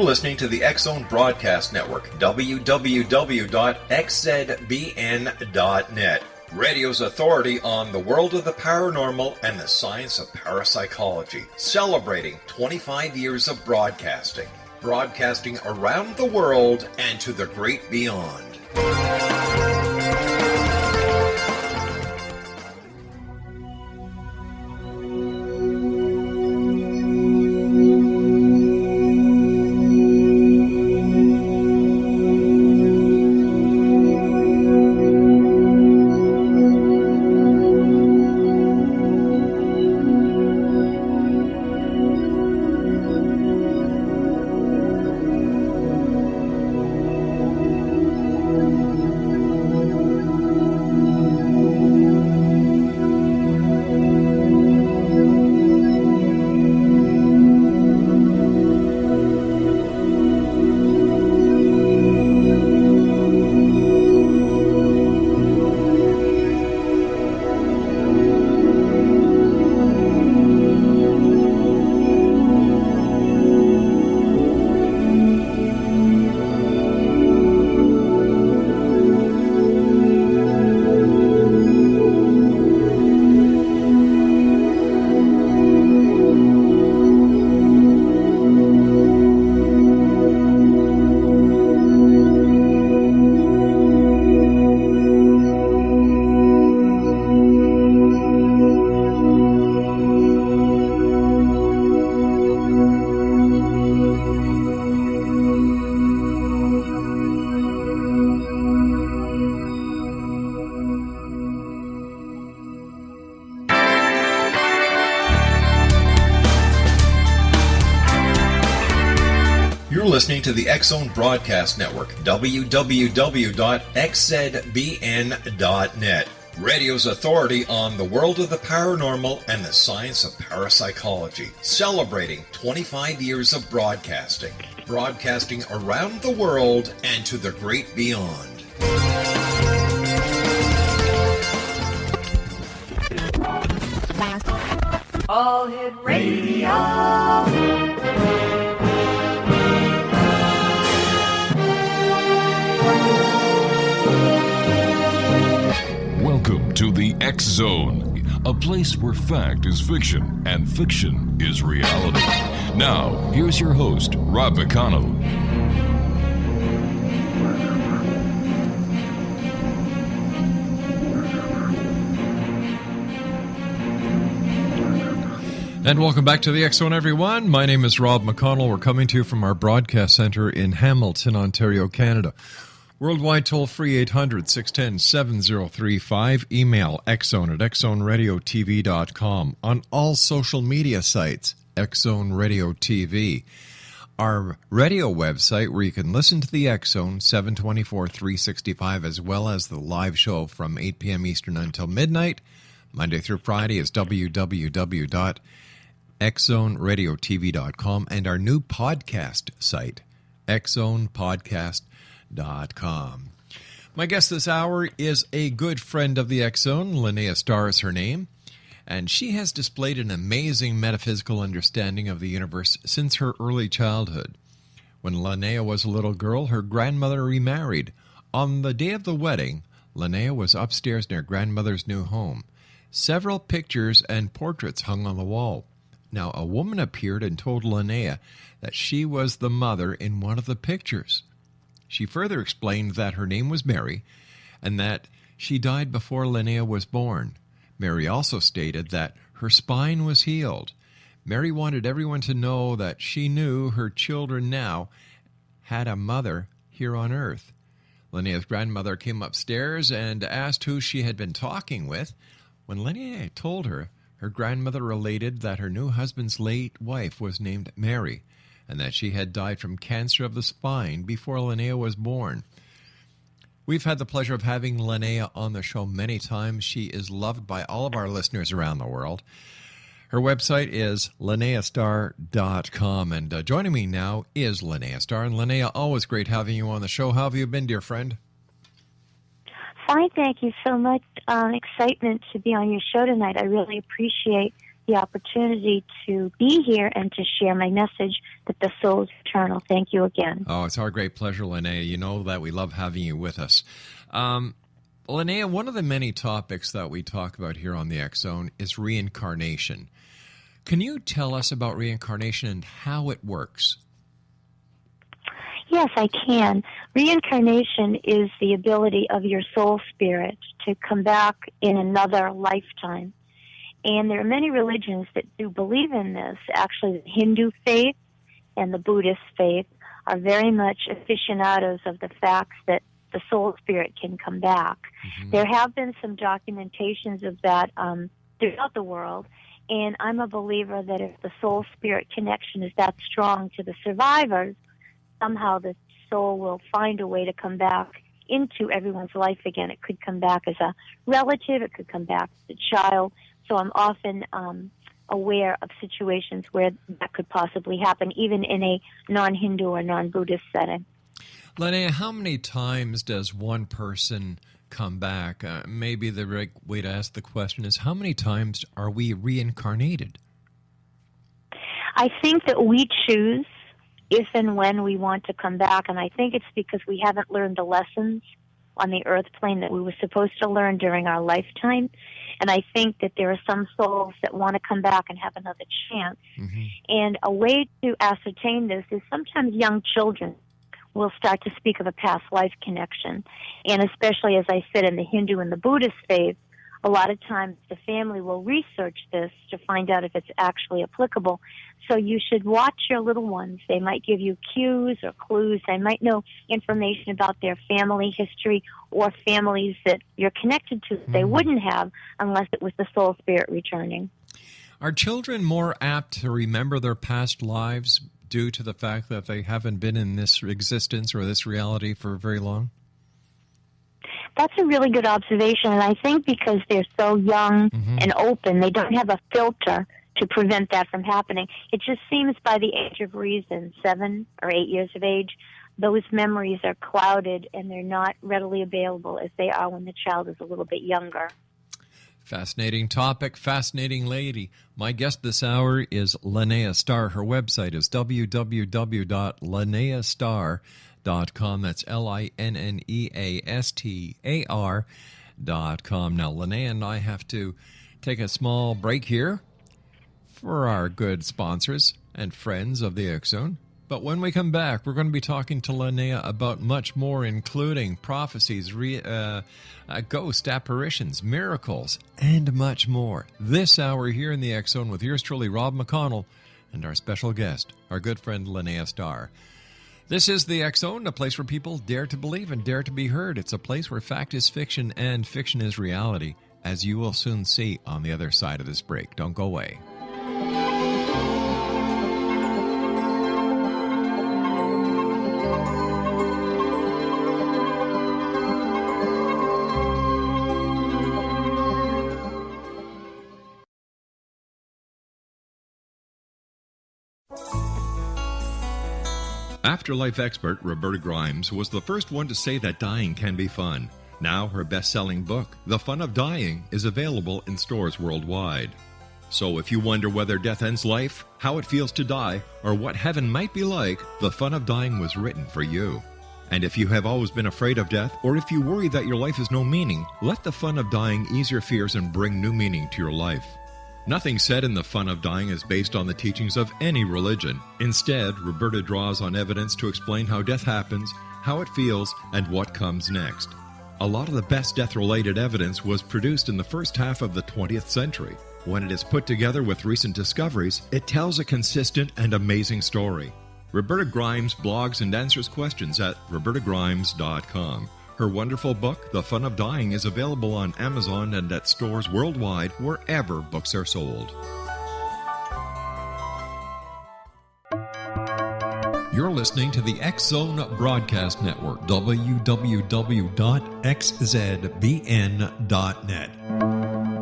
listening to the X-Zone Broadcast Network, www.xzbn.net. Radio's authority on the world of the paranormal and the science of parapsychology, celebrating 25 years of broadcasting. Broadcasting around the world and to the great beyond. Listening to the X-Zone Broadcast Network, www.xzbn.net. Radio's authority on the world of the paranormal and the science of parapsychology, celebrating 25 years of broadcasting. Broadcasting around the world and to the great beyond. All Hit Radio. Welcome to the X-Zone, a place where fact is fiction and fiction is reality. Now, here's your host, Rob McConnell. And welcome back to the X-Zone, everyone. My name is Rob McConnell. We're coming to you from our broadcast center in Hamilton, Ontario, Canada. Worldwide toll-free 800-610-7035. Email xzone@xzoneradiotv.com. On all social media sites, X-Zone Radio TV. Our radio website where you can listen to the X-Zone 7/24/365 as well as the live show from 8 p.m. Eastern until midnight. Monday through Friday is www.xzoneradiotv.com and our new podcast site, xzonepodcast.com. My guest this hour is a good friend of the X-Zone. Linnea-star is her name, and she has displayed an amazing metaphysical understanding of the universe since her early childhood. When Linnea was a little girl, her grandmother remarried. On the day of the wedding, Linnea was upstairs in her grandmother's new home. Several pictures and portraits hung on the wall. Now, a woman appeared and told Linnea that she was the mother in one of the pictures. She further explained that her name was Mary and that she died before Linnea was born. Mary also stated that her spine was healed. Mary wanted everyone to know that she knew her children now had a mother here on earth. Linnea's grandmother came upstairs and asked who she had been talking with. When Linnea told her, her grandmother related that her new husband's late wife was named Mary, and that she had died from cancer of the spine before Linnea was born. We've had the pleasure of having Linnea on the show many times. She is loved by all of our listeners around the world. Her website is linnea-star.com, and joining me now is Linnea-Star. And Linnea, always great having you on the show. How have you been, dear friend? Fine, thank you so much. Excitement to be on your show tonight. I really appreciate the opportunity to be here and to share my message that the soul is eternal. Thank you again. Oh, it's our great pleasure, Linnea. You know that we love having you with us. Linnea, one of the many topics that we talk about here on the X Zone is reincarnation. Can you tell us about reincarnation and how it works? Yes, I can. Reincarnation is the ability of your soul spirit to come back in another lifetime. And there are many religions that do believe in this. Actually, the Hindu faith and the Buddhist faith are very much aficionados of the fact that the soul spirit can come back. Mm-hmm. There have been some documentations of that throughout the world, and I'm a believer that if the soul spirit connection is that strong to the survivors, somehow the soul will find a way to come back into everyone's life again. It could come back as a relative, it could come back as a child. So I'm often aware of situations where that could possibly happen, even in a non-Hindu or non-Buddhist setting. Linnea, how many times does one person come back? Maybe the right way to ask the question is, how many times are we reincarnated? I think that we choose if and when we want to come back, and I think it's because we haven't learned the lessons on the earth plane that we were supposed to learn during our lifetime. And I think that there are some souls that want to come back and have another chance. Mm-hmm. And a way to ascertain this is sometimes young children will start to speak of a past life connection. And especially, as I said, in the Hindu and the Buddhist faith, a lot of times the family will research this to find out if it's actually applicable. So you should watch your little ones. They might give you cues or clues. They might know information about their family history or families that you're connected to that they wouldn't have unless it was the soul spirit returning. Are children more apt to remember their past lives due to the fact that they haven't been in this existence or this reality for very long? That's a really good observation, and I think because they're so young and open, they don't have a filter to prevent that from happening. It just seems by the age of reason, 7 or 8 years of age, those memories are clouded and they're not readily available as they are when the child is a little bit younger. Fascinating topic, fascinating lady. My guest this hour is linnea-star. Her website is www.linnea-star.com. That's lineastar.com. Now, Linnea and I have to take a small break here for our good sponsors and friends of the X Zone. But when we come back, we're going to be talking to Linnea about much more, including prophecies, ghost apparitions, miracles, and much more. This hour here in the X Zone with yours truly, Rob McConnell, and our special guest, our good friend Linnea-star. This is the X Zone, a place where people dare to believe and dare to be heard. It's a place where fact is fiction and fiction is reality, as you will soon see on the other side of this break. Don't go away. Afterlife expert Roberta Grimes was the first one to say that dying can be fun. Now her best-selling book, The Fun of Dying, is available in stores worldwide. So if you wonder whether death ends life, how it feels to die, or what heaven might be like, The Fun of Dying was written for you. And if you have always been afraid of death, or if you worry that your life has no meaning, let The Fun of Dying ease your fears and bring new meaning to your life. Nothing said in The Fun of Dying is based on the teachings of any religion. Instead, Roberta draws on evidence to explain how death happens, how it feels, and what comes next. A lot of the best death-related evidence was produced in the first half of the 20th century. When it is put together with recent discoveries, it tells a consistent and amazing story. Roberta Grimes blogs and answers questions at robertagrimes.com. Her wonderful book, The Fun of Dying, is available on Amazon and at stores worldwide wherever books are sold. You're listening to the X Zone Broadcast Network, www.xzbn.net.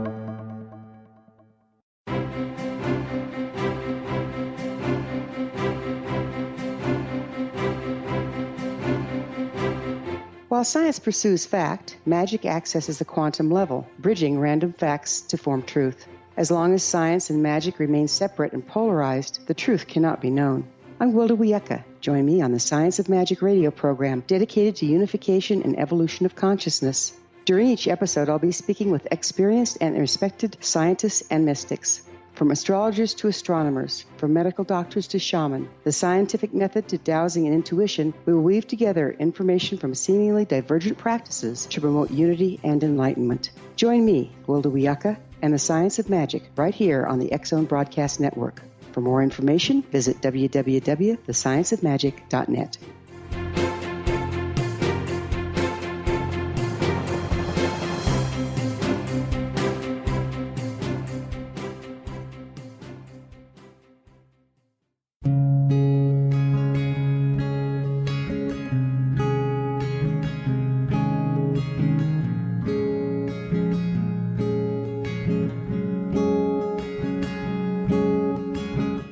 While science pursues fact, magic accesses the quantum level, bridging random facts to form truth. As long as science and magic remain separate and polarized, the truth cannot be known. I'm Wilda Wiecka. Join me on the Science of Magic radio program dedicated to unification and evolution of consciousness. During each episode, I'll be speaking with experienced and respected scientists and mystics. From astrologers to astronomers, from medical doctors to shaman, the scientific method to dowsing and intuition, we will weave together information from seemingly divergent practices to promote unity and enlightenment. Join me, Wilda Wiecka, and the Science of Magic right here on the X Zone Broadcast Network. For more information, visit www.thescienceofmagic.net.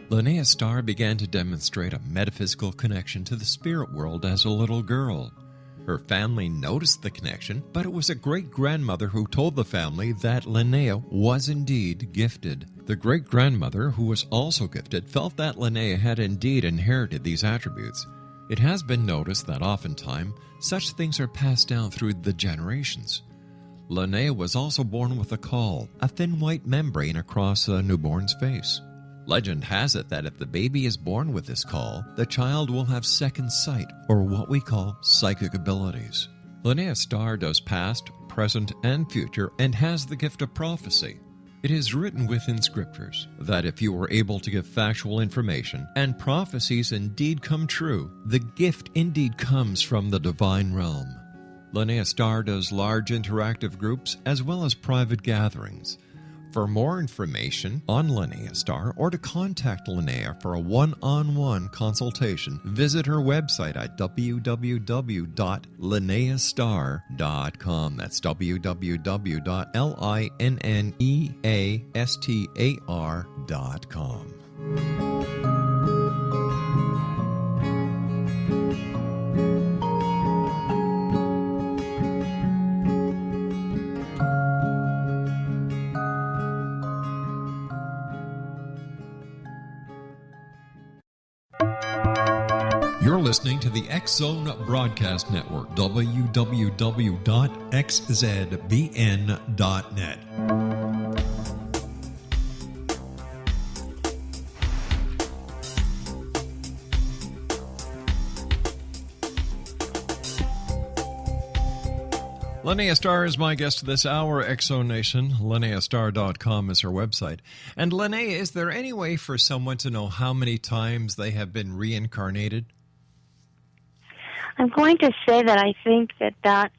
Linnea-star began to demonstrate a metaphysical connection to the spirit world as a little girl. Her family noticed the connection, but it was a great-grandmother who told the family that Linnea was indeed gifted. The great-grandmother, who was also gifted, felt that Linnea had indeed inherited these attributes. It has been noticed that oftentimes such things are passed down through the generations. Linnea was also born with a caul, a thin white membrane across a newborn's face. Legend has it that if the baby is born with this caul, the child will have second sight, or what we call psychic abilities. Linnea-star does past, present, and future, and has the gift of prophecy. It is written within scriptures that if you are able to give factual information, and prophecies indeed come true, the gift indeed comes from the divine realm. Linnea-star does large interactive groups as well as private gatherings. For more information on Linnea-star or to contact Linnea for a one-on-one consultation, visit her website at www.linnea-star.com. That's www.linnea-star.com. You're listening to the X Zone Broadcast Network, www.xzbn.net. Linnea-star is my guest this hour, X Zone Nation. linnea-star.com is her website. And Linnea, is there any way for someone to know how many times they have been reincarnated? I'm going to say that I think that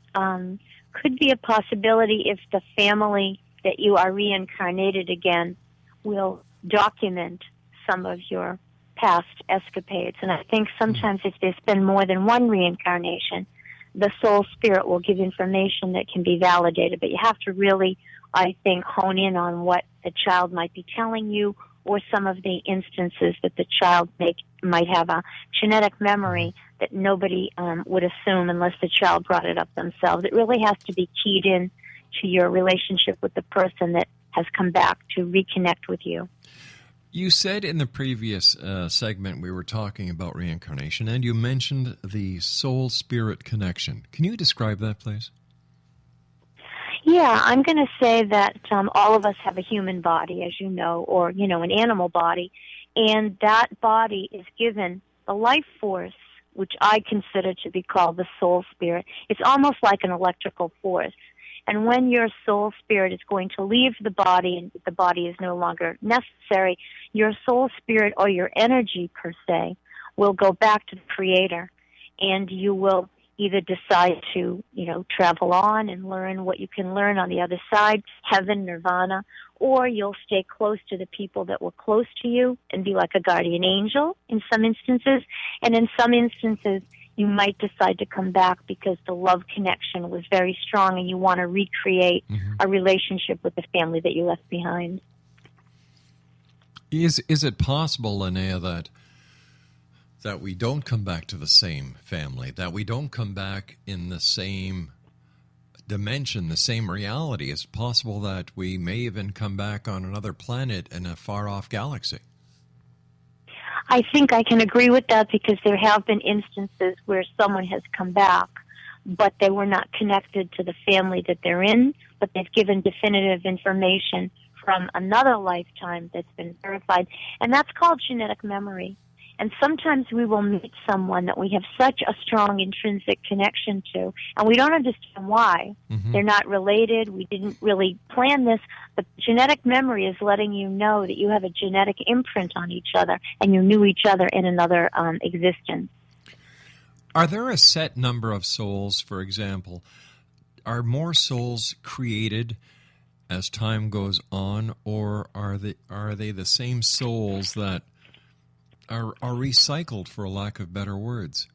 could be a possibility if the family that you are reincarnated again will document some of your past escapades. And I think sometimes if there's been more than one reincarnation, the soul spirit will give information that can be validated. But you have to really, I think, hone in on what the child might be telling you, or some of the instances that the child might have a genetic memory that nobody would assume unless the child brought it up themselves. It really has to be keyed in to your relationship with the person that has come back to reconnect with you. You said in the previous segment we were talking about reincarnation, and you mentioned the soul-spirit connection. Can you describe that, please? Yeah, I'm going to say that all of us have a human body, as you know, or, an animal body, and that body is given a life force, which I consider to be called the soul spirit. It's almost like an electrical force. And when your soul spirit is going to leave the body and the body is no longer necessary, your soul spirit or your energy per se will go back to the Creator, and you will either decide to, travel on and learn what you can learn on the other side, heaven, nirvana, or you'll stay close to the people that were close to you and be like a guardian angel in some instances. And in some instances, you might decide to come back because the love connection was very strong and you want to recreate a relationship with the family that you left behind. Is it possible, Linnea, that we don't come back to the same family, that we don't come back in the same dimension, the same reality. It's possible that we may even come back on another planet in a far-off galaxy. I think I can agree with that because there have been instances where someone has come back, but they were not connected to the family that they're in, but they've given definitive information from another lifetime that's been verified, and that's called genetic memory. And sometimes we will meet someone that we have such a strong intrinsic connection to, and we don't understand why. Mm-hmm. They're not related. We didn't really plan this, but genetic memory is letting you know that you have a genetic imprint on each other, and you knew each other in another existence. Are there a set number of souls, for example? Are more souls created as time goes on, or are they the same souls that are recycled, for lack of better words?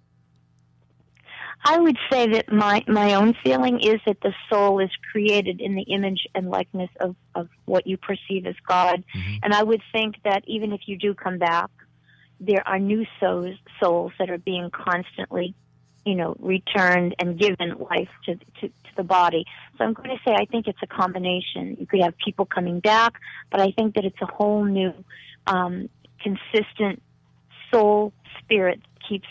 I would say that my own feeling is that the soul is created in the image and likeness of what you perceive as God. Mm-hmm. And I would think that even if you do come back, there are new souls that are being constantly, returned and given life to the body. So I'm going to say I think it's a combination. You could have people coming back, but I think that it's a whole new consistent soul spirit keeps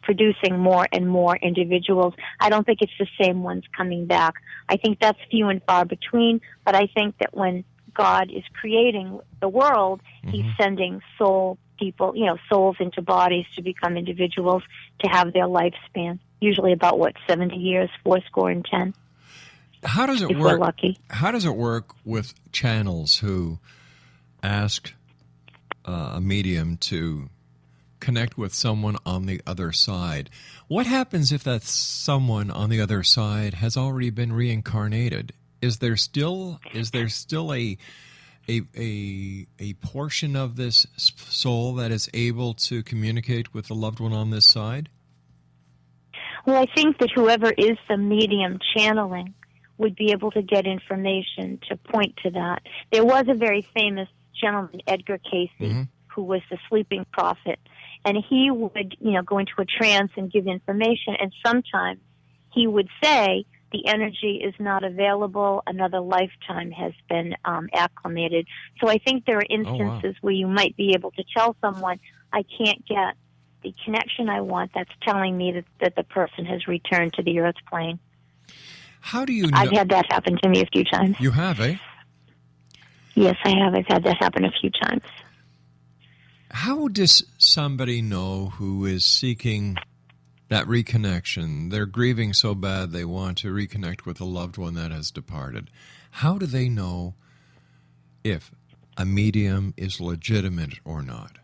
producing more and more individuals. I don't think it's the same ones coming back. I think that's few and far between, but I think that when God is creating the world, mm-hmm. he's sending souls into bodies to become individuals, to have their lifespan, usually about 70 years, 10. How does it if work? We're lucky. How does it work with channels who ask a medium to connect with someone on the other side? What happens if that someone on the other side has already been reincarnated? Is there still a portion of this soul that is able to communicate with the loved one on this side? Well, I think that whoever is the medium channeling would be able to get information to point to that. There was a very famous gentleman, Edgar Casey, mm-hmm. who was the sleeping prophet, and he would, go into a trance and give information, and sometimes he would say, the energy is not available, another lifetime has been acclimated. So I think there are instances where you might be able to tell someone, I can't get the connection I want, that's telling me that the person has returned to the earth plane. How do you know? I've had that happen to me a few times. You have, eh? Yes, I have. I've had that happen a few times. How does somebody know who is seeking that reconnection? They're grieving so bad they want to reconnect with a loved one that has departed. How do they know if a medium is legitimate or not?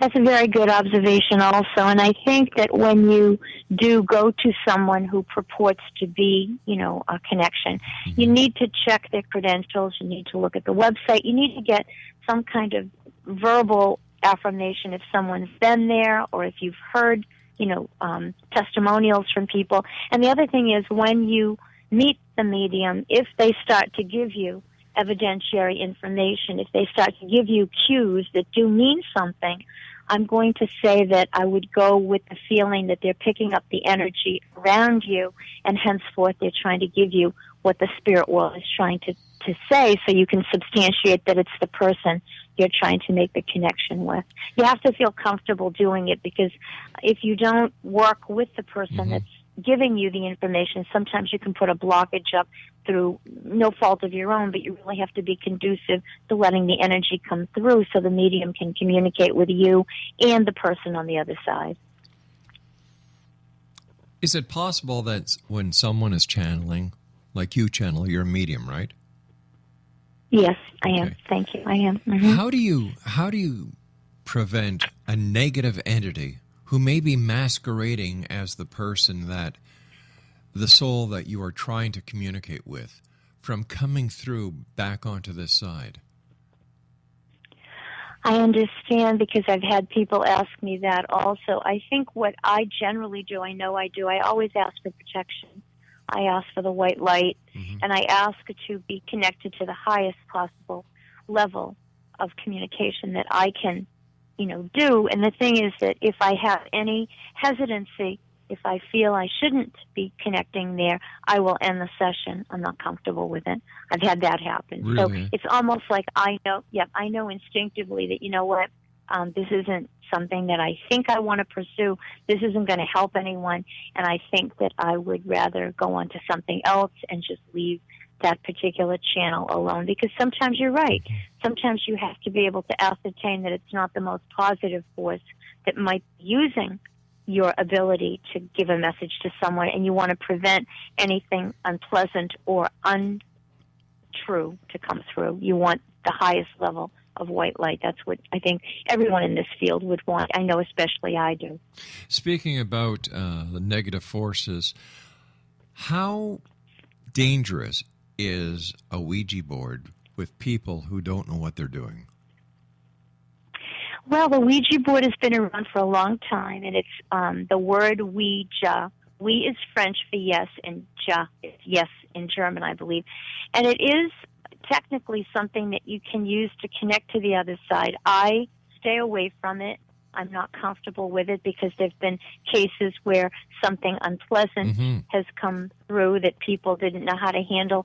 That's a very good observation also, and I think that when you do go to someone who purports to be, a connection, mm-hmm. you need to check their credentials, you need to look at the website, you need to get some kind of verbal affirmation if someone's been there or if you've heard, testimonials from people. And the other thing is when you meet the medium, if they start to give you evidentiary information, if they start to give you cues that do mean something, I'm going to say that I would go with the feeling that they're picking up the energy around you, and henceforth they're trying to give you what the spirit world is trying to say, so you can substantiate that it's the person you're trying to make the connection with. You have to feel comfortable doing it, because if you don't work with the person mm-hmm. that's giving you the information, sometimes you can put a blockage up through no fault of your own, but you really have to be conducive to letting the energy come through so the medium can communicate with you and the person on the other side. Is it possible that when someone is channeling, like you channel, you're a medium, right? Yes, I am. Okay. Thank you. I am. Mm-hmm. How do you prevent a negative entity who may be masquerading as the person that the soul that you are trying to communicate with from coming through back onto this side? I understand, because I've had people ask me that also. I think what I generally do, I always ask for protection. I ask for the white light, mm-hmm. and I ask to be connected to the highest possible level of communication that I can, do. And the thing is that if I have any hesitancy if I feel I shouldn't be connecting there, I will end the session. I'm not comfortable with it. I've had that happen. Really? So it's almost like I know instinctively that, you know what, this isn't something that I think I want to pursue. This isn't going to help anyone, and I think that I would rather go on to something else and just leave that particular channel alone. Because sometimes you're right. Sometimes you have to be able to ascertain that it's not the most positive force that might be using your ability to give a message to someone, and you want to prevent anything unpleasant or untrue to come through. You want the highest level of white light. That's what I think everyone in this field would want. I know especially I do. Speaking about the negative forces, how dangerous is a Ouija board with people who don't know what they're doing? Well, the Ouija board has been around for a long time, and it's the word Ouija. Oui is French for yes, and ja is yes in German, I believe. And it is technically something that you can use to connect to the other side. I stay away from it. I'm not comfortable with it because there have been cases where something unpleasant has come through that people didn't know how to handle.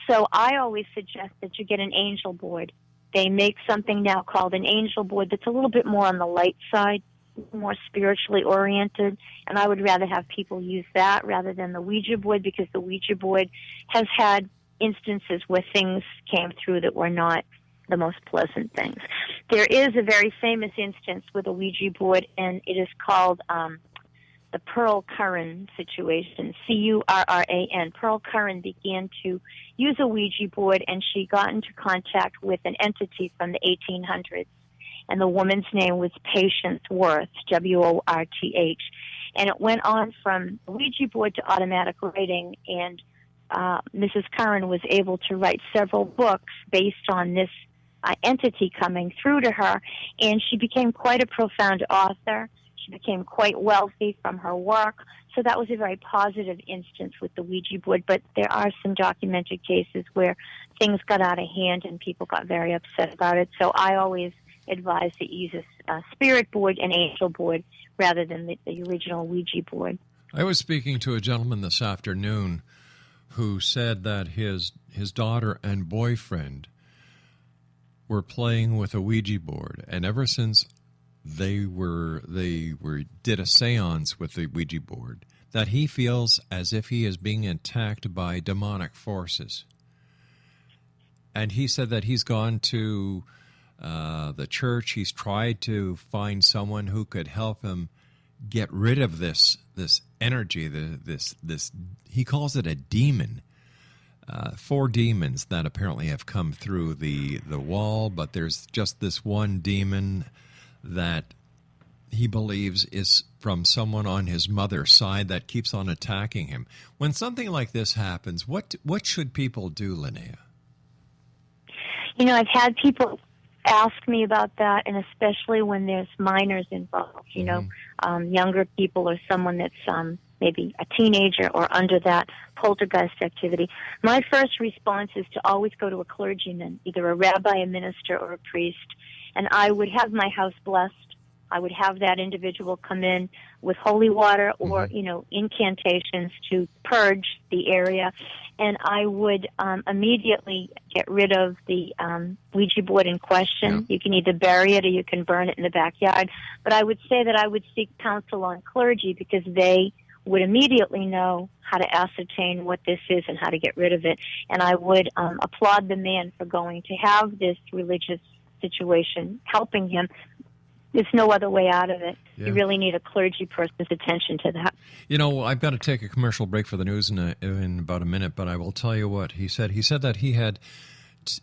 So I always suggest that you get an angel board. They make something now called an angel board that's a little bit more on the light side, more spiritually oriented, and I would rather have people use that rather than the Ouija board, because the Ouija board has had instances where things came through that were not the most pleasant things. There is a very famous instance with a Ouija board, and it is called the Pearl Curran situation, Curran. Pearl Curran began to use a Ouija board, and she got into contact with an entity from the 1800s. And the woman's name was Patience Worth, Worth. And it went on from Ouija board to automatic writing, and Mrs. Curran was able to write several books based on this entity coming through to her, and she became quite a profound author. She became quite wealthy from her work. So that was a very positive instance with the Ouija board, but there are some documented cases where things got out of hand and people got very upset about it. So I always advise to use a spirit board and angel board rather than the original Ouija board. I was speaking to a gentleman this afternoon who said that his daughter and boyfriend were playing with a Ouija board, and ever since they did a seance with the Ouija board, that he feels as if he is being attacked by demonic forces. And he said that he's gone to the church. He's tried to find someone who could help him get rid of this energy. This he calls it a demon. 4 demons that apparently have come through the wall, but there's just this one demon that he believes is from someone on his mother's side that keeps on attacking him. When something like this happens, what should people do, Linnea? You know, I've had people ask me about that, and especially when there's minors involved, you know, younger people or someone that's maybe a teenager or under that poltergeist activity. My first response is to always go to a clergyman, either a rabbi, a minister, or a priest, and I would have my house blessed. I would have that individual come in with holy water or, you know, incantations to purge the area, and I would immediately get rid of the Ouija board in question. You can either bury it or you can burn it in the backyard, but I would say that I would seek counsel on clergy, because they would immediately know how to ascertain what this is and how to get rid of it. And I would applaud the man for going to have this religious situation helping him. There's no other way out of it. Yeah. You really need a clergy person's attention to that. You know, I've got to take a commercial break for the news in about a minute, but I will tell you what he said. He said that he had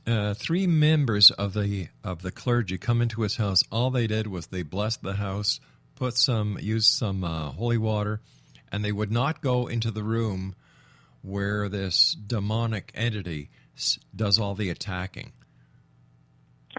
3 members of the clergy come into his house. All they did was they blessed the house, used some holy water, and they would not go into the room where this demonic entity does all the attacking.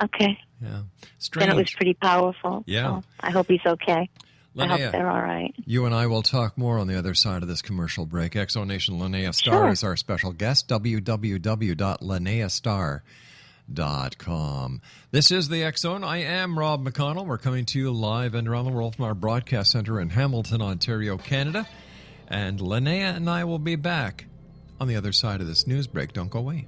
Okay. Yeah. Strange. Then it was pretty powerful. Yeah. So I hope he's okay. Linnea, I hope they're all right. You and I will talk more on the other side of this commercial break. Exonation Linnea-Star is our special guest. www.linnea-star.com. This is the X Zone. I am Rob McConnell. We're coming to you live and around the world from our broadcast center in Hamilton, Ontario, Canada. And Linnea and I will be back on the other side of this news break. Don't go away.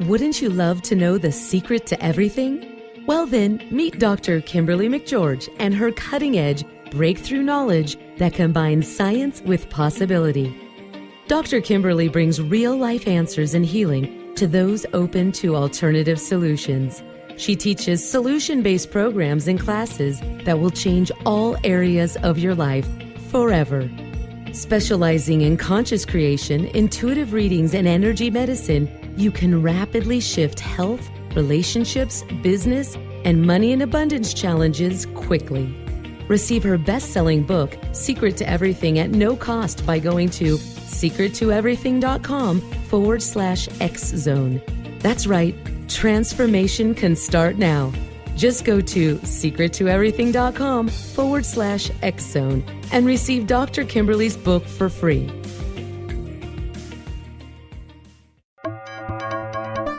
Wouldn't you love to know the secret to everything? Well then, meet Dr. Kimberly McGeorge and her cutting-edge breakthrough knowledge that combines science with possibility. Dr. Kimberly brings real-life answers and healing to those open to alternative solutions. She teaches solution-based programs and classes that will change all areas of your life forever. Specializing in conscious creation, intuitive readings, and energy medicine, you can rapidly shift health, relationships, business, and money and abundance challenges quickly. Receive her best-selling book, Secret to Everything, at no cost by going to secrettoeverything.com/X-Zone. That's right, transformation can start now. Just go to secrettoeverything.com/X-Zone and receive Dr. Kimberly's book for free.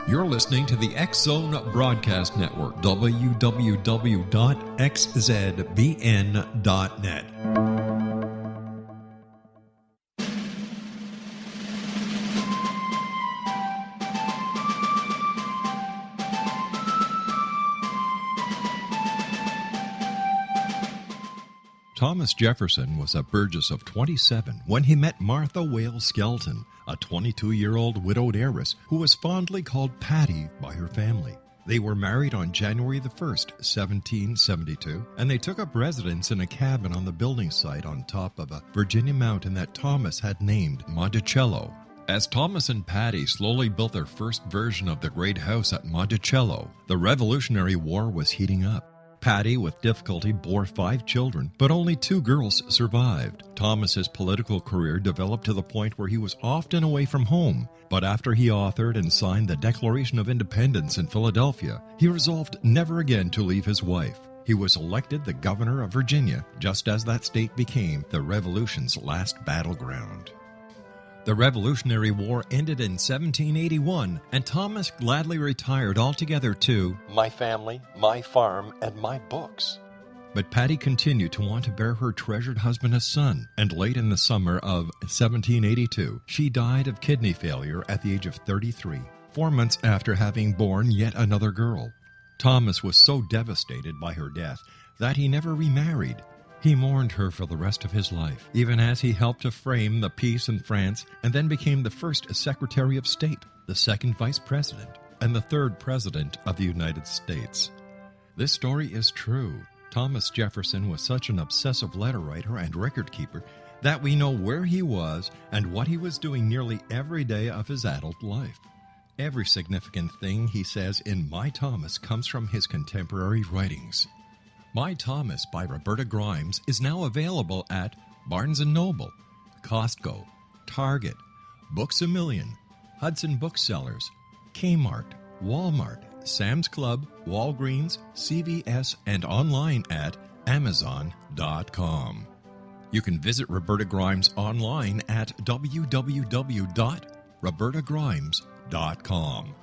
You're listening to the X-Zone Broadcast Network, www.xzbn.net. Thomas Jefferson was a Burgess of 27 when he met Martha Wales Skelton, a 22-year-old widowed heiress who was fondly called Patty by her family. They were married on January the 1st, 1772, and they took up residence in a cabin on the building site on top of a Virginia mountain that Thomas had named Monticello. As Thomas and Patty slowly built their first version of the great house at Monticello, the Revolutionary War was heating up. Patty, with difficulty, bore 5 children, but only 2 girls survived. Thomas's political career developed to the point where he was often away from home, but after he authored and signed the Declaration of Independence in Philadelphia, he resolved never again to leave his wife. He was elected the governor of Virginia, just as that state became the Revolution's last battleground. The Revolutionary War ended in 1781, and Thomas gladly retired altogether to my family, my farm, and my books. But Patty continued to want to bear her treasured husband a son, and late in the summer of 1782, she died of kidney failure at the age of 33, 4 months after having borne yet another girl. Thomas was so devastated by her death that he never remarried. He mourned her for the rest of his life, even as he helped to frame the peace in France and then became the first Secretary of State, the second Vice President, and the third President of the United States. This story is true. Thomas Jefferson was such an obsessive letter writer and record keeper that we know where he was and what he was doing nearly every day of his adult life. Every significant thing he says in My Thomas comes from his contemporary writings. My Thomas by Roberta Grimes is now available at Barnes & Noble, Costco, Target, Books A Million, Hudson Booksellers, Kmart, Walmart, Sam's Club, Walgreens, CVS, and online at Amazon.com. You can visit Roberta Grimes online at www.robertagrimes.com.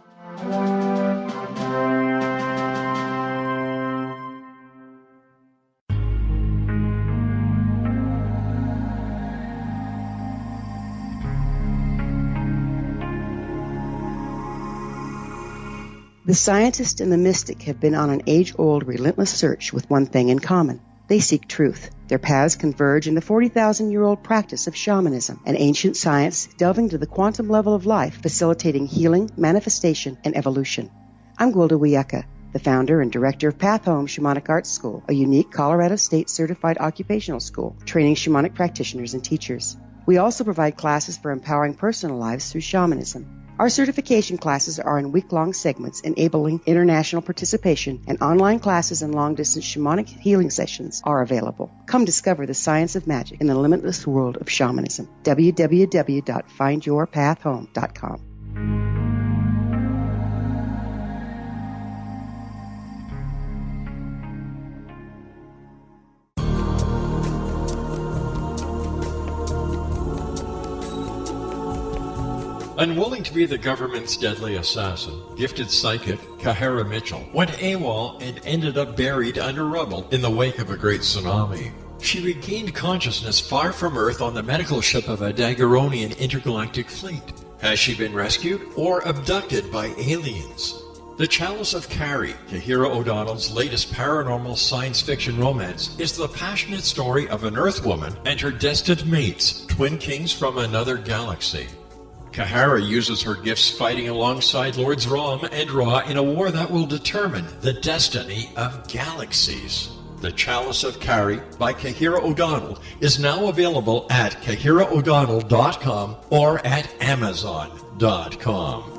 The scientist and the mystic have been on an age-old, relentless search with one thing in common. They seek truth. Their paths converge in the 40,000-year-old practice of shamanism, an ancient science delving to the quantum level of life, facilitating healing, manifestation, and evolution. I'm Gwilda Wiyaka, the founder and director of Path Home Shamanic Arts School, a unique Colorado State certified occupational school training shamanic practitioners and teachers. We also provide classes for empowering personal lives through shamanism. Our certification classes are in week-long segments enabling international participation, and online classes and long-distance shamanic healing sessions are available. Come discover the science of magic in the limitless world of shamanism. www.findyourpathhome.com. Unwilling to be the government's deadly assassin, gifted psychic Kahara Mitchell went AWOL and ended up buried under rubble in the wake of a great tsunami. She regained consciousness far from Earth on the medical ship of a Daguerreonian intergalactic fleet. Has she been rescued or abducted by aliens? The Chalice of Carrie, Kahira O'Donnell's latest paranormal science fiction romance, is the passionate story of an Earth woman and her destined mates, twin kings from another galaxy. Kahara uses her gifts fighting alongside Lords Rom and Ra in a war that will determine the destiny of galaxies. The Chalice of Carrie by Kahira O'Donnell is now available at KahiraO'Donnell.com or at Amazon.com.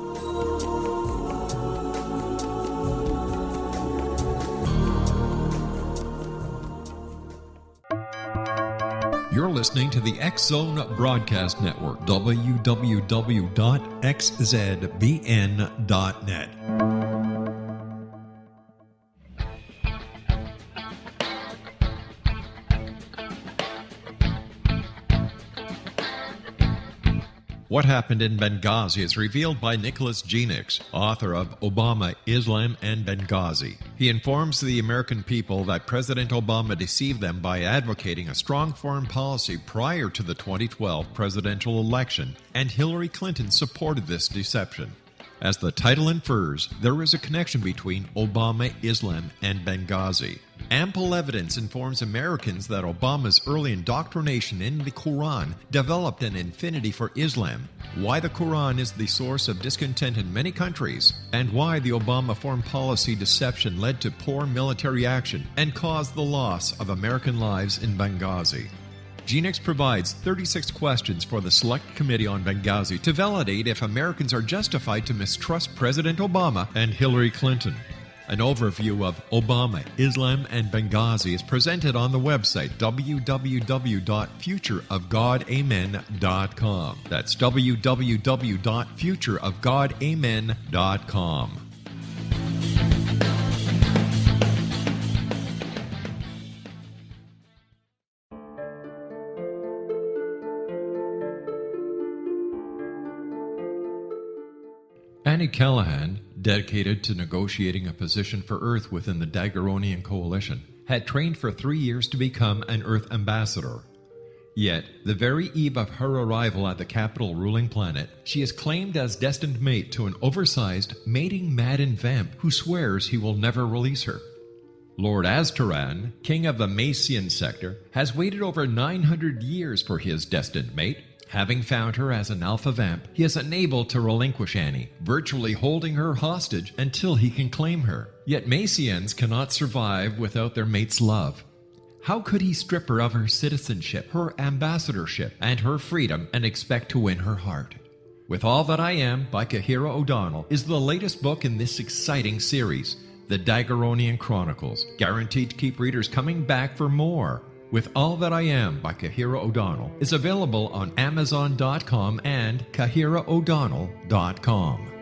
You're listening to the X-Zone Broadcast Network, www.xzbn.net. What Happened in Benghazi is revealed by Nicholas Genix, author of Obama, Islam, and Benghazi. He informs the American people that President Obama deceived them by advocating a strong foreign policy prior to the 2012 presidential election, and Hillary Clinton supported this deception. As the title infers, there is a connection between Obama, Islam, and Benghazi. Ample evidence informs Americans that Obama's early indoctrination in the Quran developed an affinity for Islam, why the Quran is the source of discontent in many countries, and why the Obama foreign policy deception led to poor military action and caused the loss of American lives in Benghazi. Genix provides 36 questions for the Select Committee on Benghazi to validate if Americans are justified to mistrust President Obama and Hillary Clinton. An overview of Obama, Islam, and Benghazi is presented on the website www.futureofgodamen.com. That's www.futureofgodamen.com. Annie Callahan, dedicated to negotiating a position for Earth within the Daguerreonian Coalition, had trained for 3 years to become an Earth ambassador. Yet, the very eve of her arrival at the capital ruling planet, she is claimed as destined mate to an oversized, mating-maddened vamp who swears he will never release her. Lord Aztaran, king of the Macian sector, has waited over 900 years for his destined mate. Having found her as an alpha vamp, he is unable to relinquish Annie, virtually holding her hostage until he can claim her. Yet Macians cannot survive without their mate's love. How could he strip her of her citizenship, her ambassadorship, and her freedom and expect to win her heart? With All That I Am by Kahira O'Donnell is the latest book in this exciting series, The Daguerreonian Chronicles, guaranteed to keep readers coming back for more. With All That I Am by Kahira O'Donnell is available on Amazon.com and KahiraO'Donnell.com.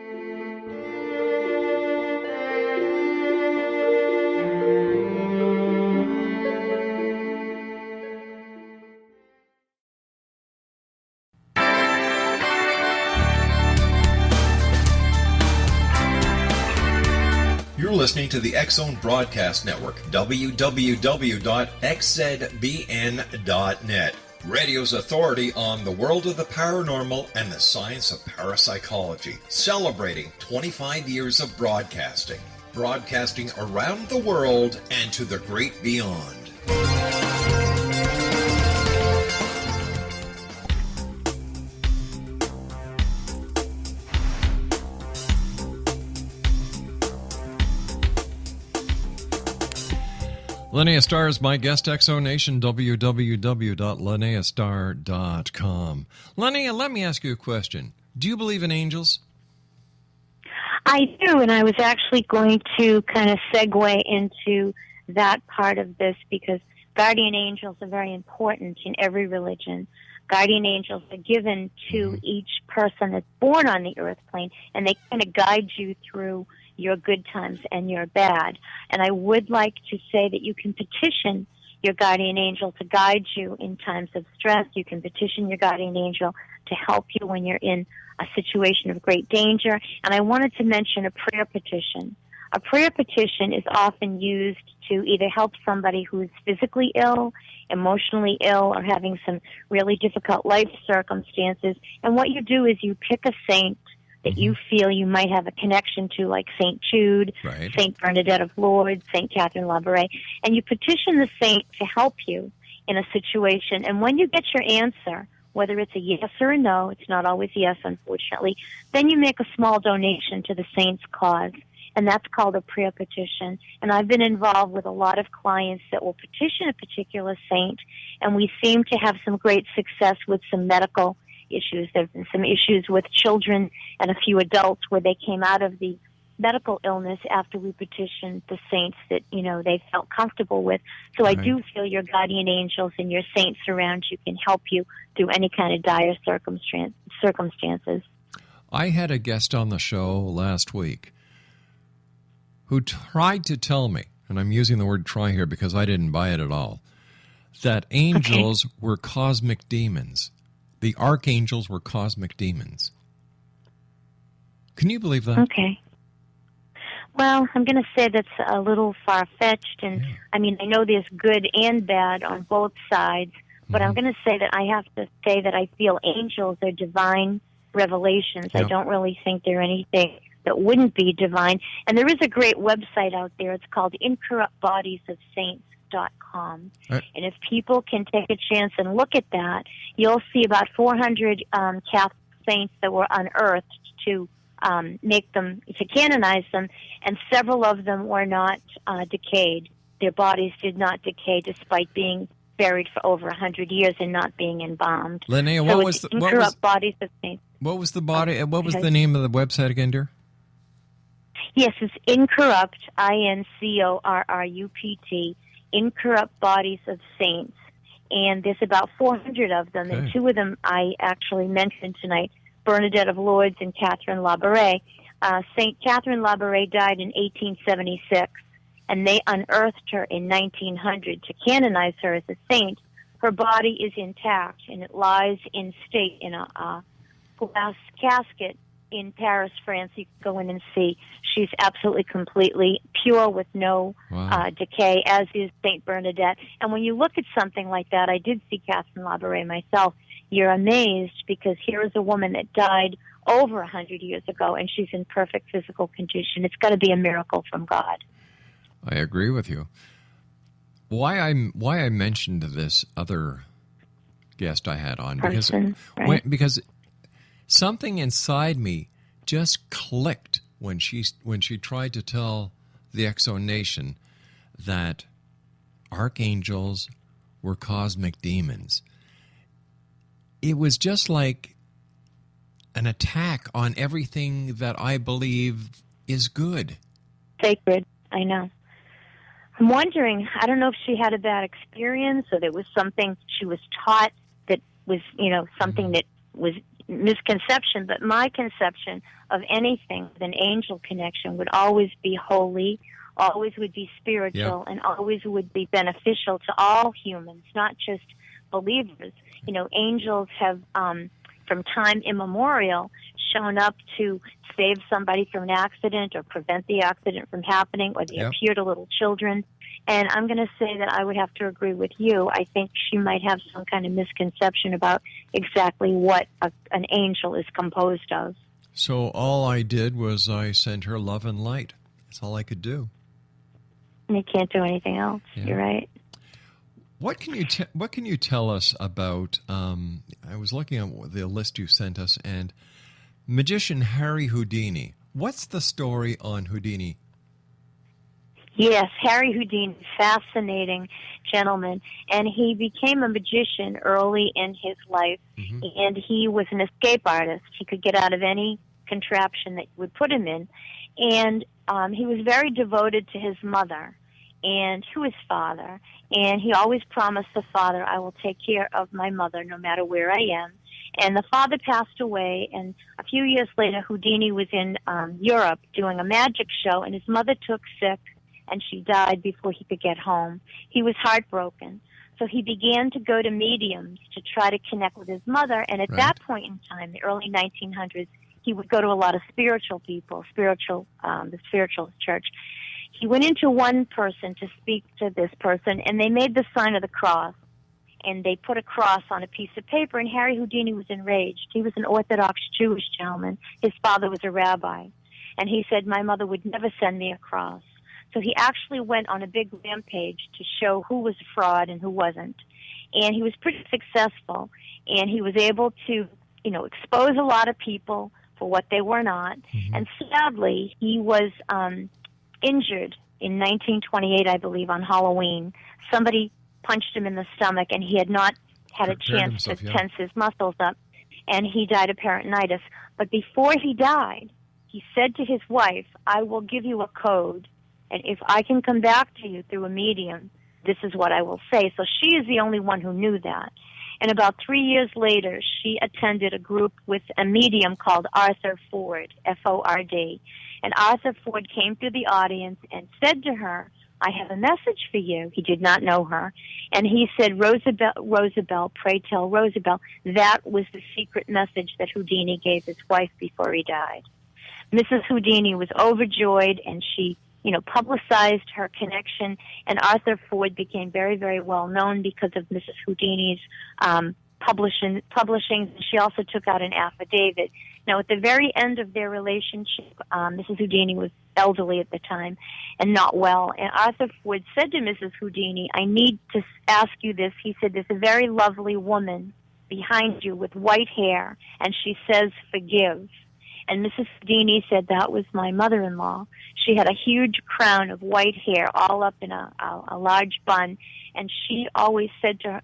You're listening to the X-Zone Broadcast Network, www.xzbn.net. Radio's authority on the world of the paranormal and the science of parapsychology, celebrating 25 years of broadcasting. Broadcasting around the world and to the great beyond. Linnea-star is my guest, Exonation, www.linnea-star.com. Linnea, let me ask you a question. Do you believe in angels? I do, and I was actually going to kind of segue into that part of this because guardian angels are very important in every religion. Guardian angels are given to each person that's born on the earth plane, and they kind of guide you through your good times and your bad. And I would like to say that you can petition your guardian angel to guide you in times of stress. You can petition your guardian angel to help you when you're in a situation of great danger. And I wanted to mention a prayer petition. A prayer petition is often used to either help somebody who's physically ill, emotionally ill, or having some really difficult life circumstances. And what you do is you pick a saint that you feel you might have a connection to, like St. Jude, Right. St. Bernadette of Lourdes, St. Catherine Labouré, and you petition the saint to help you in a situation. And when you get your answer, whether it's a yes or a no, it's not always yes, unfortunately, then you make a small donation to the saint's cause. And that's called a prayer petition. And I've been involved with a lot of clients that will petition a particular saint, and we seem to have some great success with some medical issues. There have been some issues with children and a few adults where they came out of the medical illness after we petitioned the saints that, they felt comfortable with. So I do feel your guardian angels and your saints around you can help you through any kind of dire circumstances. I had a guest on the show last week who tried to tell me, and I'm using the word try here because I didn't buy it at all, that angels were cosmic demons. The archangels were cosmic demons. Can you believe that? Okay. Well, I'm going to say that's a little far-fetched, and I mean, I know there's good and bad on both sides, but I'm going to say that I have to say that I feel angels are divine revelations. I don't really think they're anything that wouldn't be divine. And there is a great website out there. It's called incorruptbodiesofsaints.com. And if people can take a chance and look at that, you'll see about 400 Catholic saints that were unearthed to make them, to canonize them, and several of them were not decayed. Their bodies did not decay despite being buried for over 100 years and not being embalmed. Linnea, so what was Bodies of Saints. What was the body? What was the name of the website again, dear? Yes, it's Incorrupt, INCORRUPT, Incorrupt Bodies of Saints. And there's about 400 of them, and two of them I actually mentioned tonight, Bernadette of Lourdes and Catherine Labouré. St. Catherine Labouré died in 1876, and they unearthed her in 1900 to canonize her as a saint. Her body is intact, and it lies in state in a glass casket in Paris, France. You can go in and see. She's absolutely completely pure with no decay, as is St. Bernadette. And when you look at something like that, I did see Catherine Labouré myself, you're amazed because here is a woman that died over 100 years ago, and she's in perfect physical condition. It's got to be a miracle from God. I agree with you. Why I mentioned this other guest I had on, because something inside me just clicked when she tried to tell the Exo Nation that archangels were cosmic demons. It was just like an attack on everything that I believe is good. Sacred, I know. I'm wondering, I don't know if she had a bad experience or there was something she was taught that was, something that was misconception, but my conception of anything with an angel connection would always be holy, always would be spiritual, and always would be beneficial to all humans, not just believers. Angels have, from time immemorial, shown up to save somebody from an accident or prevent the accident from happening, or they appear to little children. And I'm going to say that I would have to agree with you. I think she might have some kind of misconception about exactly what an angel is composed of. So all I did was I sent her love and light. That's all I could do. And you can't do anything else. Yeah. You're right. What can you tell us about? I was looking at the list you sent us, and magician Harry Houdini. What's the story on Houdini? Yes, Harry Houdini, fascinating gentleman, and he became a magician early in his life, and he was an escape artist. He could get out of any contraption that would put him in. And he was very devoted to his mother and to his father. And he always promised the father, I will take care of my mother no matter where I am. And the father passed away, and a few years later, Houdini was in Europe doing a magic show, and his mother took sick, and she died before he could get home. He was heartbroken. So he began to go to mediums to try to connect with his mother, and at that point in time, the early 1900s, he would go to a lot of spiritual people, the spiritual church. He went into one person to speak to this person, and they made the sign of the cross. And they put a cross on a piece of paper, and Harry Houdini was enraged. He was an Orthodox Jewish gentleman. His father was a rabbi. And he said, my mother would never send me a cross. So he actually went on a big rampage to show who was a fraud and who wasn't. And he was pretty successful. And he was able to, expose a lot of people for what they were not. Mm-hmm. And sadly, he was injured in 1928, I believe, on Halloween. Somebody punched him in the stomach, and he had not had a chance to tense his muscles up, and he died of peritonitis. But before he died, he said to his wife, I will give you a code, and if I can come back to you through a medium, this is what I will say. So she is the only one who knew that. And about 3 years later, she attended a group with a medium called Arthur Ford, F-O-R-D. And Arthur Ford came to the audience and said to her, I have a message for you. He did not know her. And he said, Rosabelle, pray tell Rosabelle. That was the secret message that Houdini gave his wife before he died. Mrs. Houdini was overjoyed, and she, publicized her connection. And Arthur Ford became very, very well known because of Mrs. Houdini's publishing. She also took out an affidavit. Now, at the very end of their relationship, Mrs. Houdini was elderly at the time and not well. And Arthur Ford said to Mrs. Houdini, I need to ask you this. He said, there's a very lovely woman behind you with white hair, and she says, forgive. And Mrs. Houdini said, that was my mother-in-law. She had a huge crown of white hair all up in a large bun, and she always said to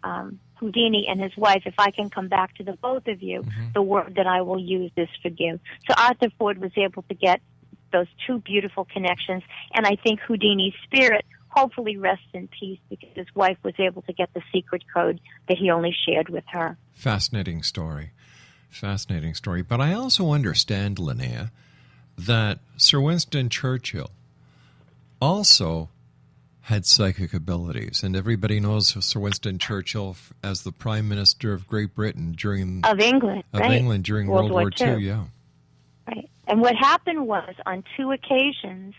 Houdini and his wife, if I can come back to the both of you, the word that I will use is forgive. So Arthur Ford was able to get those two beautiful connections, and I think Houdini's spirit hopefully rests in peace because his wife was able to get the secret code that he only shared with her. Fascinating story. Fascinating story. But I also understand, Linnea, that Sir Winston Churchill also had psychic abilities, and everybody knows Sir Winston Churchill as the Prime Minister of Great Britain during England during World War II. Yeah, right. And what happened was, on two occasions,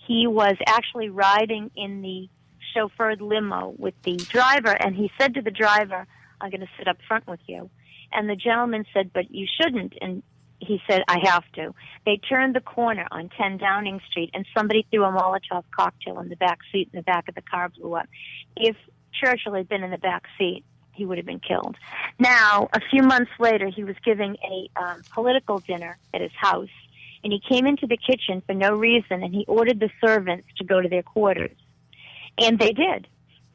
he was actually riding in the chauffeured limo with the driver, and he said to the driver, "I'm going to sit up front with you." And the gentleman said, "But you shouldn't." And he said, "I have to." They turned the corner on 10 Downing Street, and somebody threw a Molotov cocktail in the back seat, and the back of the car blew up. If Churchill had been in the back seat, he would have been killed. Now, a few months later, he was giving a political dinner at his house, and he came into the kitchen for no reason, and he ordered the servants to go to their quarters. And they did.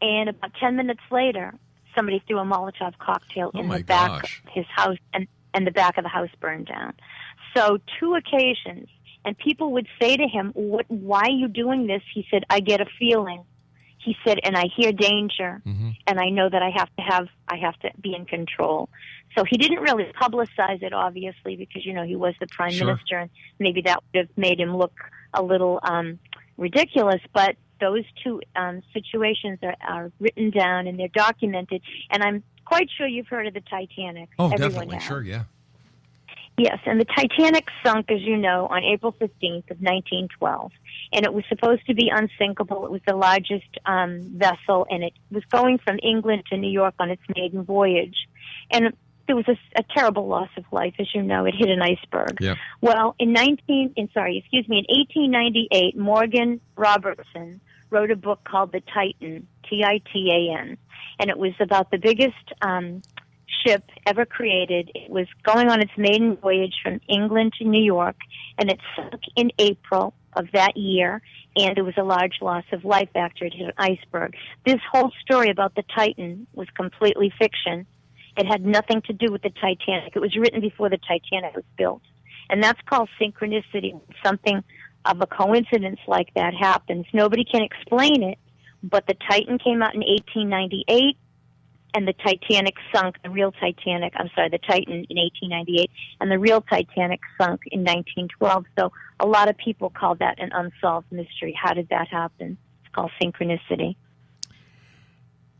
And about 10 minutes later, somebody threw a Molotov cocktail in the back of his house, and the back of the house burned down. So 2 occasions, and people would say to him, why are you doing this? He said, I get a feeling. He said, and I hear danger, and I know that I have to be in control. So he didn't really publicize it, obviously, because, he was the prime minister, and maybe that would have made him look a little ridiculous, but those 2 situations are written down, and they're documented, and I'm quite sure you've heard of the Titanic. Oh, Everyone definitely. has. Sure, yeah. Yes, and the Titanic sunk, as you know, on April 15th of 1912, and it was supposed to be unsinkable. It was the largest vessel, and it was going from England to New York on its maiden voyage, and there was a terrible loss of life, as you know. It hit an iceberg. Yep. Well, in 1898, Morgan Robertson wrote a book called The Titan, Titan, and it was about the biggest ship ever created. It was going on its maiden voyage from England to New York, and it sunk in April of that year, and there was a large loss of life after it hit an iceberg. This whole story about the Titan was completely fiction. It had nothing to do with the Titanic. It was written before the Titanic was built. And that's called synchronicity. Something of a coincidence like that happens. Nobody can explain it, but the Titan came out in 1898, and the Titanic sunk, the Titan in 1898, and the real Titanic sunk in 1912. So a lot of people call that an unsolved mystery. How did that happen? It's called synchronicity.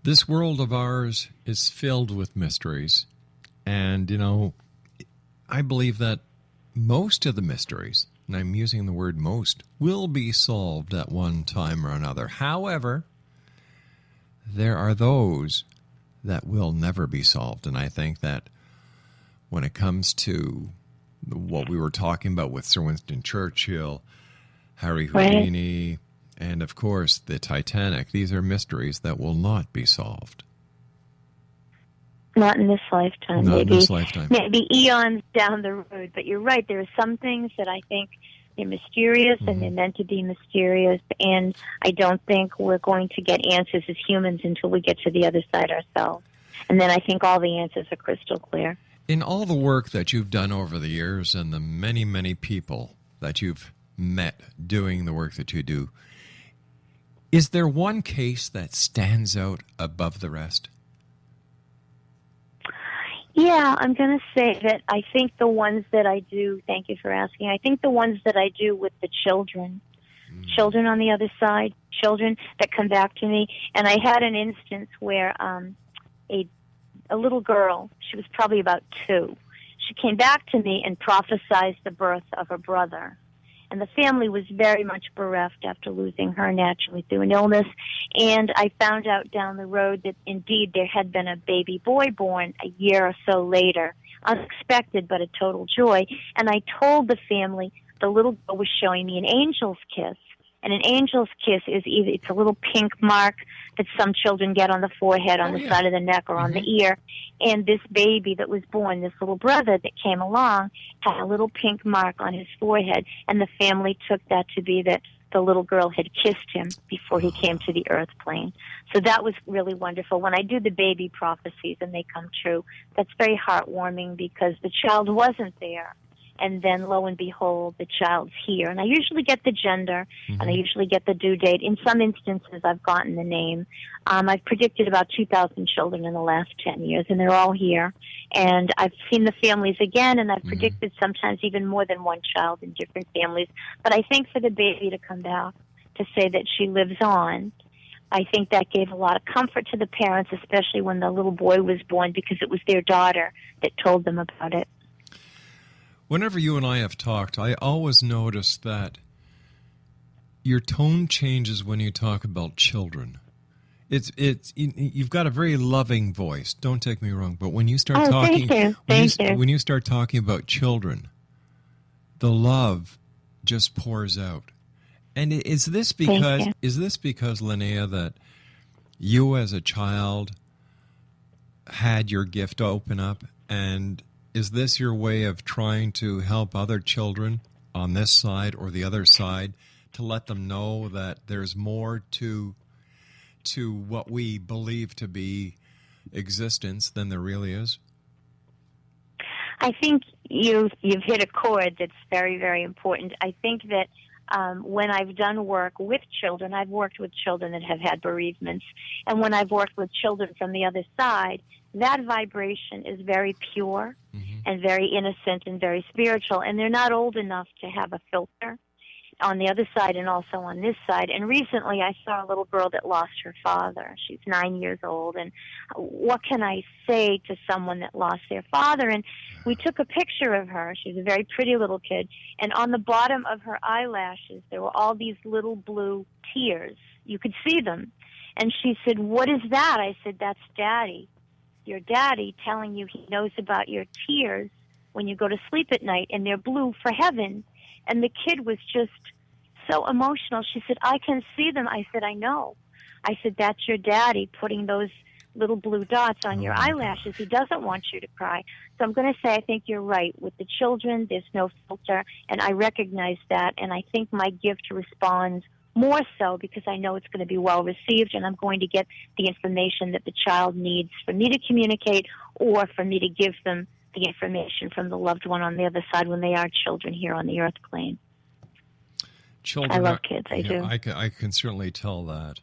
This world of ours is filled with mysteries. And, I believe that most of the mysteries, and I'm using the word most, will be solved at one time or another. However, there are those that will never be solved. And I think that when it comes to what we were talking about with Sir Winston Churchill, Harry Houdini, and of course the Titanic, these are mysteries that will not be solved. Not in this lifetime. Not in this lifetime. Maybe eons down the road. But you're right. There are some things that I think they're mysterious, and they're meant to be mysterious. And I don't think we're going to get answers as humans until we get to the other side ourselves. And then I think all the answers are crystal clear. In all the work that you've done over the years and the many, many people that you've met doing the work that you do, is there one case that stands out above the rest? Yeah, I'm going to say that I think the ones that I do, thank you for asking, I think the ones that I do with the children on the other side, children that come back to me. And I had an instance where a little girl, she was probably about 2, she came back to me and prophesied the birth of her brother. And the family was very much bereft after losing her naturally through an illness. And I found out down the road that indeed there had been a baby boy born a year or so later. Unexpected, but a total joy. And I told the family the little girl was showing me an angel's kiss. And an angel's kiss it's a little pink mark that some children get on the forehead, on the side of the neck, or on the ear. And this baby that was born, this little brother that came along, had a little pink mark on his forehead. And the family took that to be that the little girl had kissed him before he came to the earth plane. So that was really wonderful. When I do the baby prophecies and they come true, that's very heartwarming because the child wasn't there. And then, lo and behold, the child's here. And I usually get the gender, and I usually get the due date. In some instances, I've gotten the name. I've predicted about 2,000 children in the last 10 years, and they're all here. And I've seen the families again, and I've predicted sometimes even more than one child in different families. But I think for the baby to come back to say that she lives on, I think that gave a lot of comfort to the parents, especially when the little boy was born, because it was their daughter that told them about it. Whenever you and I have talked, I always notice that your tone changes when you talk about children. You've got a very loving voice. Don't take me wrong, but when you start talking, when you start talking about children, the love just pours out. And is this because Linnea, that you as a child had your gift open up, and is this your way of trying to help other children on this side or the other side to let them know that there's more to what we believe to be existence than there really is? I think you've hit a chord that's very, very important. I think that when I've done work with children, I've worked with children that have had bereavements, and when I've worked with children from the other side, that vibration is very pure and very innocent and very spiritual, and they're not old enough to have a filter on the other side and also on this side. And recently I saw a little girl that lost her father. She's 9 years old, and what can I say to someone that lost their father? And we took a picture of her. She's a very pretty little kid, and on the bottom of her eyelashes there were all these little blue tears. You could see them. And she said, "What is that?" I said, "That's Daddy. Your daddy telling you he knows about your tears when you go to sleep at night, and they're blue for heaven." And the kid was just so emotional. She said, "I can see them." I said, "I know." I said, "That's your daddy putting those little blue dots on your eyelashes. He doesn't want you to cry." So I'm going to say I think you're right. With the children, there's no filter, and I recognize that, and I think my gift responds more so because I know it's going to be well received, and I'm going to get the information that the child needs for me to communicate or for me to give them the information from the loved one on the other side when they are children here on the earth plane. Children I love kids. I do. I can certainly tell that.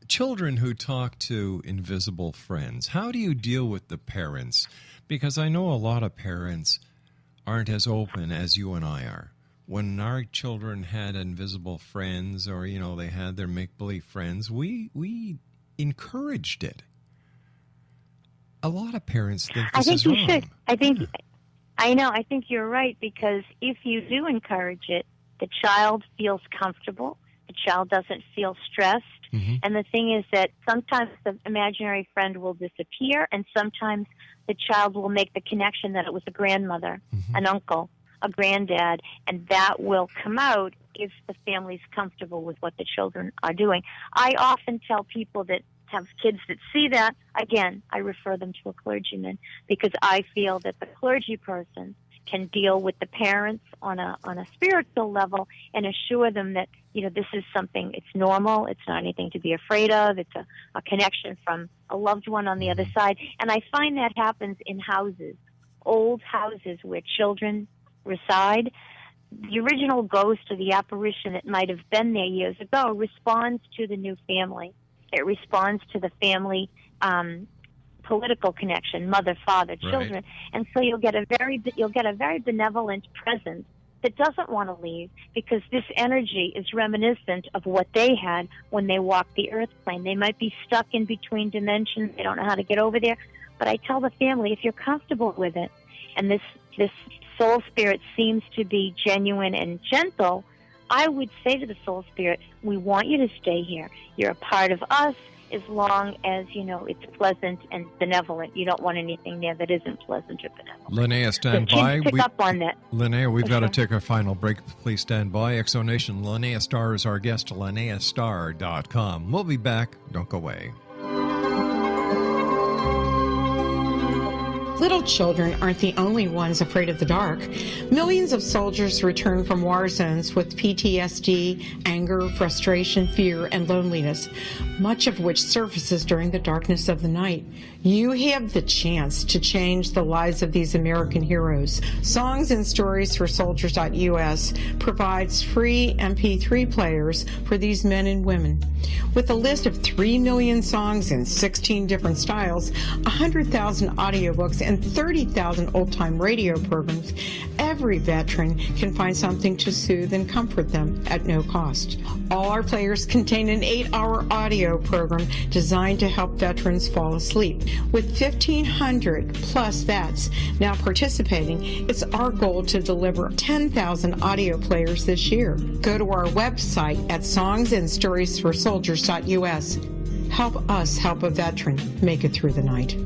Children who talk to invisible friends, how do you deal with the parents? Because I know a lot of parents aren't as open as you and I are. When our children had invisible friends, or, they had their make-believe friends, we encouraged it. A lot of parents think this is wrong. I think you should. I think you're right, because if you do encourage it, the child feels comfortable. The child doesn't feel stressed. Mm-hmm. And the thing is that sometimes the imaginary friend will disappear, and sometimes the child will make the connection that it was a grandmother, mm-hmm. an uncle, a granddad, and that will come out if the family's comfortable with what the children are doing. I often tell people that have kids that see that, again, I refer them to a clergyman, because I feel that the clergy person can deal with the parents on a spiritual level and assure them that, this is something, it's normal, it's not anything to be afraid of, it's a connection from a loved one on the other side. And I find that happens in houses, old houses where children reside. The original ghost or the apparition that might have been there years ago responds to the new family. It responds to the family political connection, mother, father, children, right. And so you'll get a very benevolent presence that doesn't want to leave, because this energy is reminiscent of what they had when they walked the earth plane. They might be stuck in between dimensions; they don't know how to get over there. But I tell the family, if you're comfortable with it, and this soul spirit seems to be genuine and gentle, I would say to the soul spirit, we want you to stay here. You're a part of us, as long as, it's pleasant and benevolent. You don't want anything there that isn't pleasant or benevolent. Linnea, stand by. Pick up on that. Linnea, we've got to take our final break. Please stand by. Exonation, linnea-star is our guest, linnea-star.com. We'll be back. Don't go away. Little children aren't the only ones afraid of the dark. Millions of soldiers return from war zones with PTSD, anger, frustration, fear, and loneliness, much of which surfaces during the darkness of the night. You have the chance to change the lives of these American heroes. Songs and Stories for Soldiers.us provides free MP3 players for these men and women. With a list of 3 million songs in 16 different styles, 100,000 audiobooks, and 30,000 old-time radio programs, every veteran can find something to soothe and comfort them at no cost. All our players contain an 8-hour audio program designed to help veterans fall asleep. With 1,500 plus vets now participating, it's our goal to deliver 10,000 audio players this year. Go to our website at songsandstoriesforsoldiers.us. Help us help a veteran make it through the night.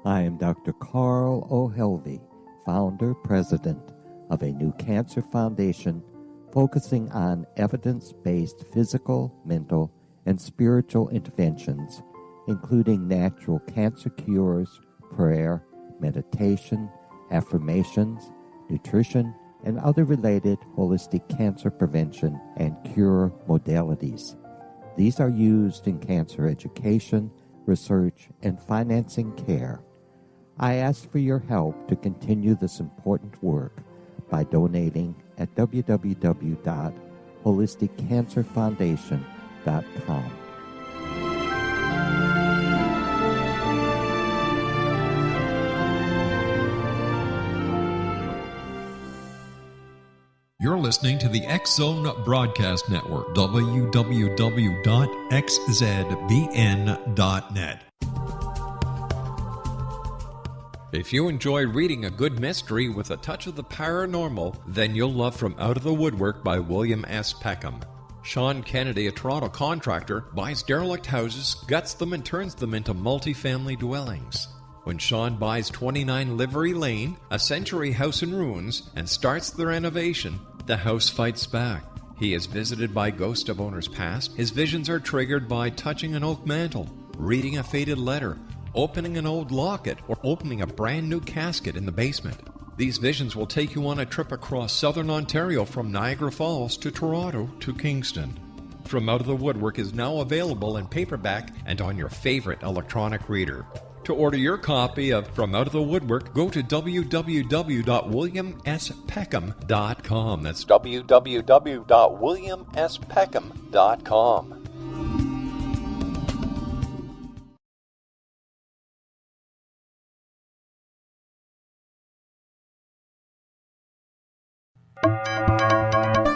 I am Dr. Carl O'Helvey, founder, president of a new cancer foundation focusing on evidence-based physical, mental, and spiritual interventions, including natural cancer cures, prayer, meditation, affirmations, nutrition, and other related holistic cancer prevention and cure modalities. These are used in cancer education, research, and financing care. I ask for your help to continue this important work by donating at www.holisticcancerfoundation.com. You're listening to the X-Zone Broadcast Network, www.xzbn.net. If you enjoy reading a good mystery with a touch of the paranormal, then you'll love From Out of the Woodwork by William S. Peckham. Sean Kennedy, a Toronto contractor, buys derelict houses, guts them, and turns them into multi-family dwellings. When Sean buys 29 Livery Lane, a century house in ruins, and starts the renovation, the house fights back. He is visited by ghosts of owners past. His visions are triggered by touching an oak mantle, reading a faded letter, opening an old locket, or opening a brand new casket in the basement. These visions will take you on a trip across southern Ontario from Niagara Falls to Toronto to Kingston. From Out of the Woodwork is now available in paperback and on your favorite electronic reader. To order your copy of From Out of the Woodwork, go to www.williamspeckham.com. That's www.williamspeckham.com.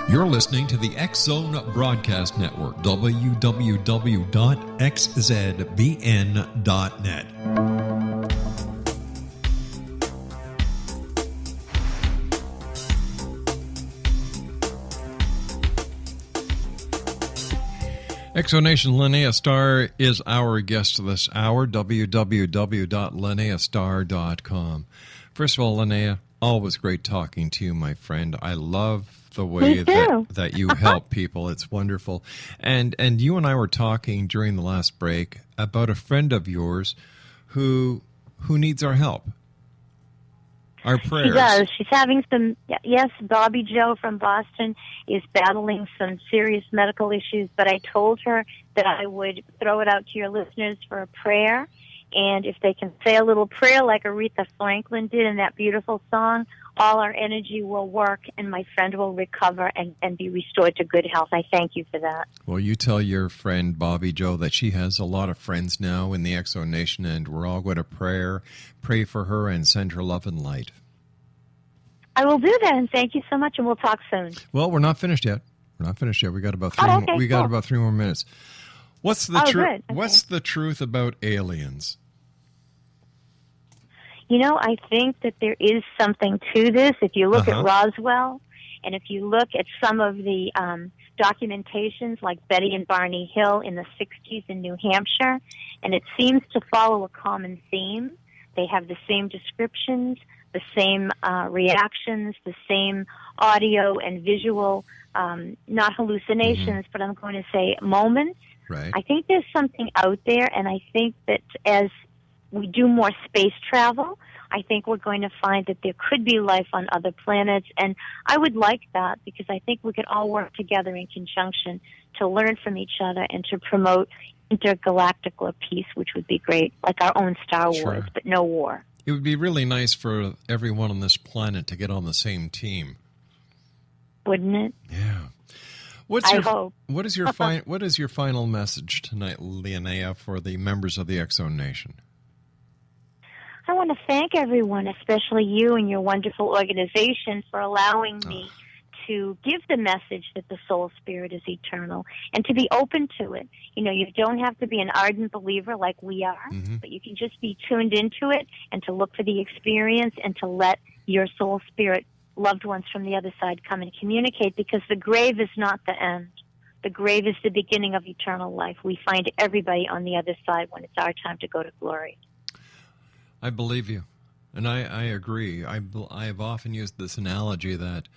You're listening to the X-Zone Broadcast Network, www.xzbn.net. Exonation Linnea-Star is our guest this hour, www.linnea-star.com. First of all, Linnea, always great talking to you, my friend. I love the way that you help people. It's wonderful. And you and I were talking during the last break about a friend of yours who needs our help. Our prayers. She does. She's having some, yes, Bobby Joe from Boston is battling some serious medical issues, but I told her that I would throw it out to your listeners for a prayer, and if they can say a little prayer like Aretha Franklin did in that beautiful song, all our energy will work and my friend will recover and be restored to good health. I thank you for that. Well, you tell your friend Bobby Joe that she has a lot of friends now in the X-Zone Nation, and we're all going to pray for her and send her love and light. I will do that, and thank you so much, and we'll talk soon. Well, we're not finished yet. We got about three more minutes. What's the truth? Okay. What's the truth about aliens? You know, I think that there is something to this. If you look at Roswell, and if you look at some of the documentations like Betty and Barney Hill in the 60s in New Hampshire, and it seems to follow a common theme. They have the same descriptions, the same reactions, the same audio and visual, not hallucinations, but I'm going to say moments. Right. I think there's something out there, and I think that as we do more space travel, I think we're going to find that there could be life on other planets, and I would like that because I think we could all work together in conjunction to learn from each other and to promote intergalactic peace, which would be great, like our own Star Wars, but no war. It would be really nice for everyone on this planet to get on the same team. Wouldn't it? Yeah. I hope. What is your final message tonight, Linnea, for the members of the X-Zone Nation? I want to thank everyone, especially you and your wonderful organization, for allowing me to give the message that the soul spirit is eternal and to be open to it. You know, you don't have to be an ardent believer like we are, but you can just be tuned into it and to look for the experience and to let your soul spirit, loved ones from the other side, come and communicate, because the grave is not the end. The grave is the beginning of eternal life. We find everybody on the other side when it's our time to go to glory. I believe you, and I agree. I have often used this analogy that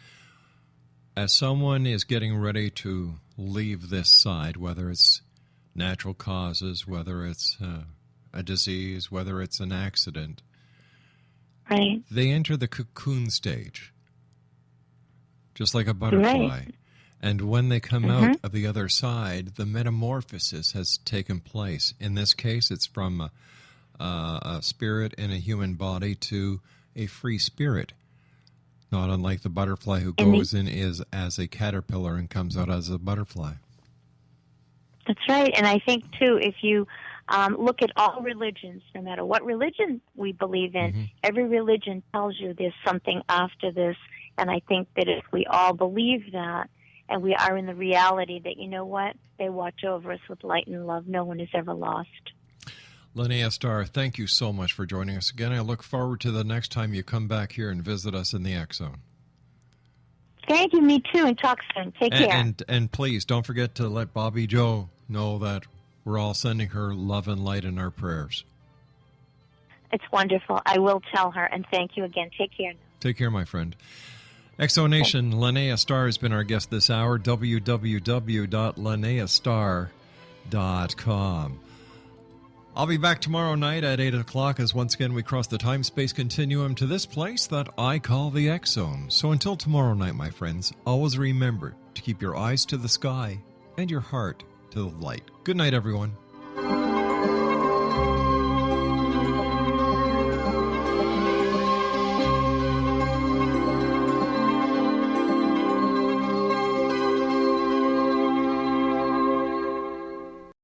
as someone is getting ready to leave this side, whether it's natural causes, whether it's a disease, whether it's an accident, right, they enter the cocoon stage, just like a butterfly. Right. And when they come out of the other side, the metamorphosis has taken place. In this case, it's from a spirit in a human body to a free spirit, not unlike the butterfly who goes in as a caterpillar and comes out as a butterfly. That's right. And I think, too, if you look at all religions, no matter what religion we believe in, every religion tells you there's something after this. And I think that if we all believe that, and we are in the reality that, you know what, they watch over us with light and love, no one is ever lost. Linnea-Star, thank you so much for joining us again. I look forward to the next time you come back here and visit us in the X-Zone. Thank you, me too, and talk soon. Take care. And please, don't forget to let Bobby Joe know that we're all sending her love and light in our prayers. It's wonderful. I will tell her, and thank you again. Take care now. Take care, my friend. Exonation, Linnea-Star has been our guest this hour, www.linnea-star.com. I'll be back tomorrow night at 8 o'clock as once again we cross the time-space continuum to this place that I call the X-Zone. So until tomorrow night, my friends, always remember to keep your eyes to the sky and your heart to the light. Good night, everyone.